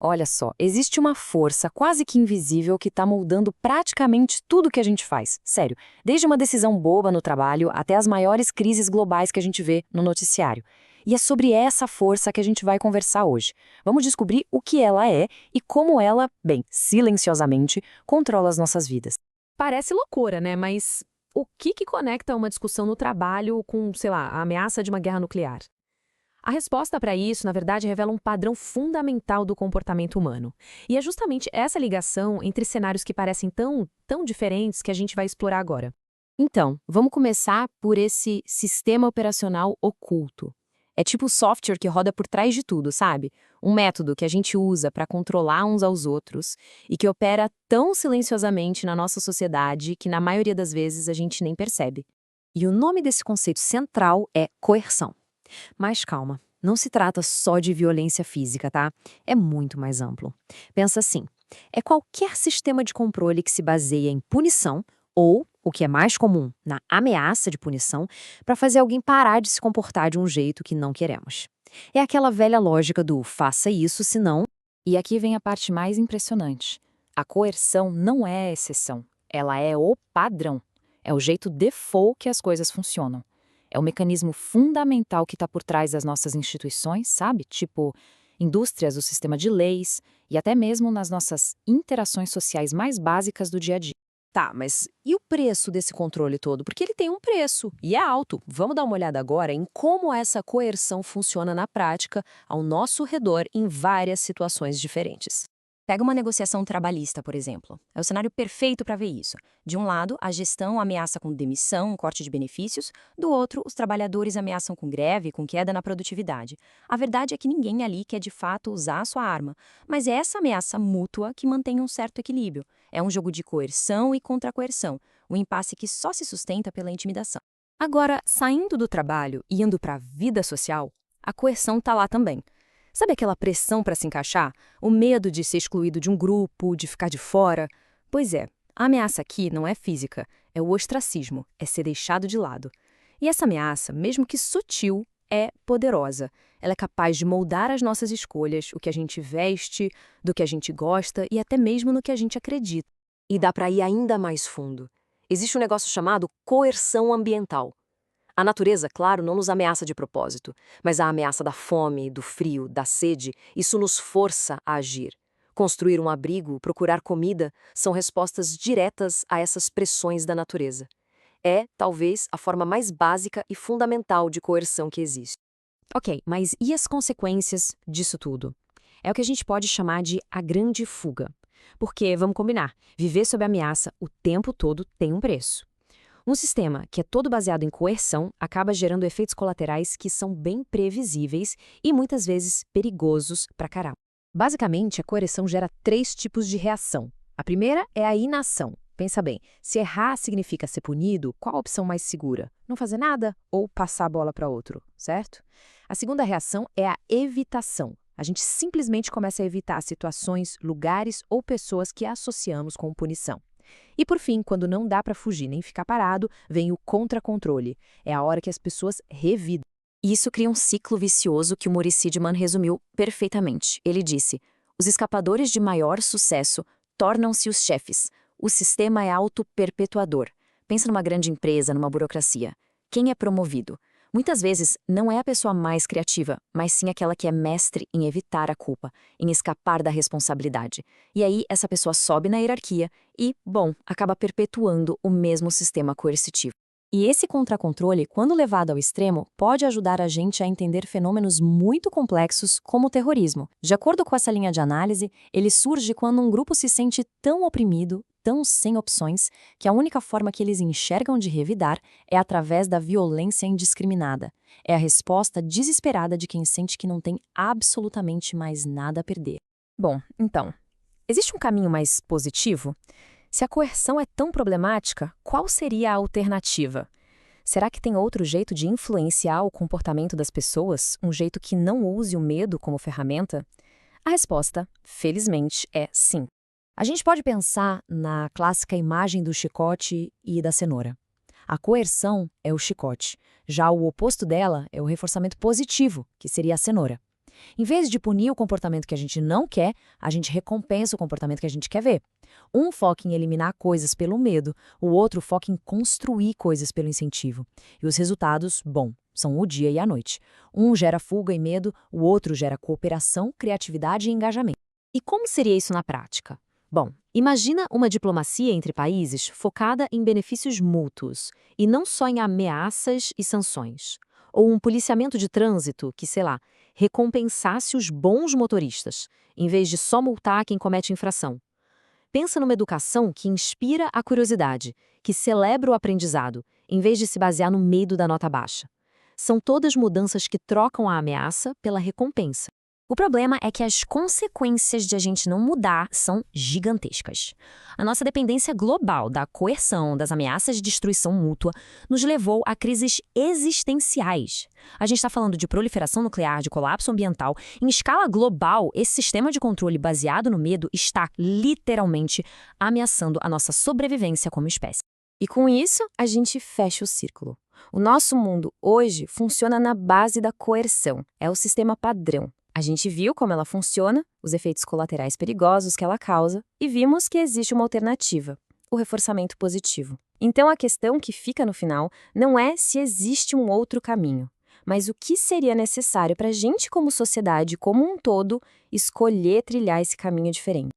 Olha só, existe uma força quase que invisível que está moldando praticamente tudo que a gente faz. Sério, desde uma decisão boba no trabalho até as maiores crises globais que a gente vê no noticiário. E é sobre essa força que a gente vai conversar hoje. Vamos descobrir o que ela é e como ela, bem, silenciosamente, controla as nossas vidas. Parece loucura, né? Mas o que conecta uma discussão no trabalho com, sei lá, a ameaça de uma guerra nuclear? A resposta para isso, na verdade, revela um padrão fundamental do comportamento humano. E é justamente essa ligação entre cenários que parecem tão diferentes que a gente vai explorar agora. Então, vamos começar por esse sistema operacional oculto. É tipo o software que roda por trás de tudo, sabe? Um método que a gente usa para controlar uns aos outros e que opera tão silenciosamente na nossa sociedade que, na maioria das vezes, a gente nem percebe. E o nome desse conceito central é coerção. Mas calma, não se trata só de violência física, tá? É muito mais amplo. Pensa assim: é qualquer sistema de controle que se baseia em punição ou, o que é mais comum, na ameaça de punição, para fazer alguém parar de se comportar de um jeito que não queremos. É aquela velha lógica do faça isso, senão. E aqui vem a parte mais impressionante. A coerção não é a exceção, ela é o padrão. É o jeito default que as coisas funcionam. É o mecanismo fundamental que está por trás das nossas instituições, sabe? Tipo, indústrias, o sistema de leis e até mesmo nas nossas interações sociais mais básicas do dia a dia. Tá, mas e o preço desse controle todo? Porque ele tem um preço e é alto. Vamos dar uma olhada agora em como essa coerção funciona na prática, ao nosso redor, em várias situações diferentes. Pega uma negociação trabalhista, por exemplo. É o cenário perfeito para ver isso. De um lado, a gestão ameaça com demissão, corte de benefícios. Do outro, os trabalhadores ameaçam com greve, com queda na produtividade. A verdade é que ninguém ali quer de fato usar a sua arma. Mas é essa ameaça mútua que mantém um certo equilíbrio. É um jogo de coerção e contra-coerção. Um impasse que só se sustenta pela intimidação. Agora, saindo do trabalho e indo para a vida social, a coerção está lá também. Sabe aquela pressão para se encaixar? O medo de ser excluído de um grupo, de ficar de fora? Pois é, a ameaça aqui não é física, é o ostracismo, é ser deixado de lado. E essa ameaça, mesmo que sutil, é poderosa. Ela é capaz de moldar as nossas escolhas, o que a gente veste, do que a gente gosta e até mesmo no que a gente acredita. E dá para ir ainda mais fundo. Existe um negócio chamado coerção ambiental. A natureza, claro, não nos ameaça de propósito, mas a ameaça da fome, do frio, da sede, isso nos força a agir. Construir um abrigo, procurar comida, são respostas diretas a essas pressões da natureza. É, talvez, a forma mais básica e fundamental de coerção que existe. Ok, mas e as consequências disso tudo? É o que a gente pode chamar de a grande fuga. Porque, vamos combinar, viver sob ameaça o tempo todo tem um preço. Um sistema que é todo baseado em coerção acaba gerando efeitos colaterais que são bem previsíveis e muitas vezes perigosos pra caramba. Basicamente, a coerção gera 3 tipos de reação. A primeira é a inação. Pensa bem, se errar significa ser punido, qual a opção mais segura? Não fazer nada ou passar a bola para outro, certo? A segunda reação é a evitação. A gente simplesmente começa a evitar situações, lugares ou pessoas que associamos com punição. E por fim, quando não dá para fugir nem ficar parado, vem o contra-controle. É a hora que as pessoas revidam. E isso cria um ciclo vicioso que o Maurice Seidman resumiu perfeitamente. Ele disse: os escapadores de maior sucesso tornam-se os chefes. O sistema é auto-perpetuador. Pensa numa grande empresa, numa burocracia. Quem é promovido? Muitas vezes não é a pessoa mais criativa, mas sim aquela que é mestre em evitar a culpa, em escapar da responsabilidade. E aí essa pessoa sobe na hierarquia e, bom, acaba perpetuando o mesmo sistema coercitivo. E esse contracontrole, quando levado ao extremo, pode ajudar a gente a entender fenômenos muito complexos como o terrorismo. De acordo com essa linha de análise, ele surge quando um grupo se sente tão oprimido, tão sem opções, que a única forma que eles enxergam de revidar é através da violência indiscriminada. É a resposta desesperada de quem sente que não tem absolutamente mais nada a perder. Bom, então, existe um caminho mais positivo? Se a coerção é tão problemática, qual seria a alternativa? Será que tem outro jeito de influenciar o comportamento das pessoas, um jeito que não use o medo como ferramenta? A resposta, felizmente, é sim. A gente pode pensar na clássica imagem do chicote e da cenoura. A coerção é o chicote, já o oposto dela é o reforçamento positivo, que seria a cenoura. Em vez de punir o comportamento que a gente não quer, a gente recompensa o comportamento que a gente quer ver. Um foca em eliminar coisas pelo medo, o outro foca em construir coisas pelo incentivo. E os resultados, bom, são o dia e a noite. Um gera fuga e medo, o outro gera cooperação, criatividade e engajamento. E como seria isso na prática? Bom, imagina uma diplomacia entre países focada em benefícios mútuos, e não só em ameaças e sanções. Ou um policiamento de trânsito que, sei lá, recompensasse os bons motoristas, em vez de só multar quem comete infração. Pensa numa educação que inspira a curiosidade, que celebra o aprendizado, em vez de se basear no medo da nota baixa. São todas mudanças que trocam a ameaça pela recompensa. O problema é que as consequências de a gente não mudar são gigantescas. A nossa dependência global da coerção, das ameaças de destruição mútua, nos levou a crises existenciais. A gente está falando de proliferação nuclear, de colapso ambiental. Em escala global, esse sistema de controle baseado no medo está, literalmente, ameaçando a nossa sobrevivência como espécie. E com isso, a gente fecha o círculo. O nosso mundo hoje funciona na base da coerção. É o sistema padrão. A gente viu como ela funciona, os efeitos colaterais perigosos que ela causa, e vimos que existe uma alternativa, o reforçamento positivo. Então a questão que fica no final não é se existe um outro caminho, mas o que seria necessário para a gente como sociedade, como um todo, escolher trilhar esse caminho diferente.